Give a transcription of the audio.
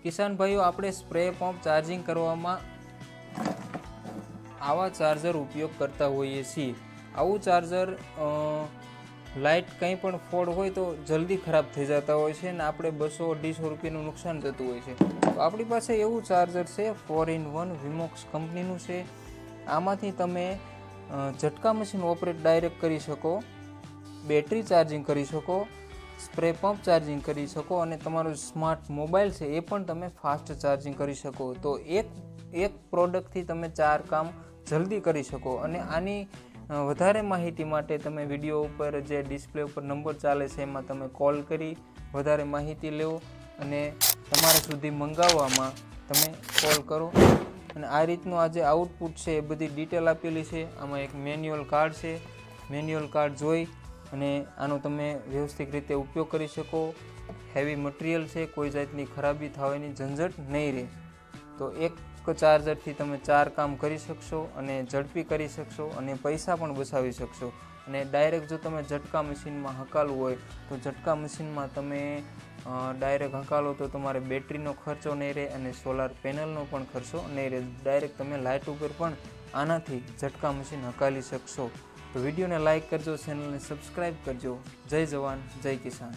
કિસાન ભાઈઓ, આપણે spray pump charging કરવામાં આવા ચાર્જર ઉપયોગ કરતા હોઈએ છીએ. આવું ચાર્જર લાઇટ કંઈ પણ ફોડ હોય તો જલ્દી ખરાબ થઈ જતા હોય છે અને આપણે 200-250 રૂપિયાનું નુકસાન થતું હોય છે. તો આપણી પાસે એવું ચાર્જર છે 4-in-1 વિમોક્સ કંપનીનું છે. આમાંથી તમે ઝટકા મશીન ઓપરેટ ડાયરેક્ટ કરી શકો, બેટરી ચાર્જિંગ કરી શકો, સ્પ્રે પંપ ચાર્જિંગ કરી શકો અને તમારો સ્માર્ટ મોબાઈલ છે એ પણ તમે ફાસ્ટ ચાર્જિંગ કરી શકો. તો એક પ્રોડક્ટથી તમે 4 કામ જલ્દી કરી શકો. અને આની વધારે માહિતી માટે તમે વિડીયો ઉપર જે ડિસ્પ્લે ઉપર નંબર ચાલે છે એમાં તમે કોલ કરી વધારે માહિતી લેવો અને તમારા સુધી મંગાવવામાં તમે કોલ કરો. અને આ રીતનું આ જે આઉટપુટ છે એ બધી ડિટેલ આપેલી છે. આમાં એક મેન્યુઅલ કાર્ડ છે. મેન્યુઅલ કાર્ડ જોઈ અને આનો તમે વ્યવસ્થિત રીતે ઉપયોગ કરી શકો. હેવી મટીરિયલ છે, કોઈ જાતની ખરાબી થવાની ઝંઝટ નહીં રહે. તો એક ચાર્જરથી તમે 4 કામ કરી શકશો અને ઝડપી કરી શકશો અને પૈસા પણ બચાવી શકશો. અને ડાયરેક્ટ જો તમે ઝટકા મશીનમાં હકાલવું હોય તો ઝટકા મશીનમાં તમે ડાયરેક્ટ હકાલો તો તમારે બેટરીનો ખર્ચો નહીં રહે અને સોલાર પેનલનો પણ ખર્ચો નહીં રહે. ડાયરેક્ટ તમે લાઇટ ઉપર પણ આનાથી ઝટકા મશીન હકાલી શકશો. તો વિડીયોને લાઇક કરજો, ચેનલને સબસ્ક્રાઈબ કરજો. જય જવાન, જય કિસાન.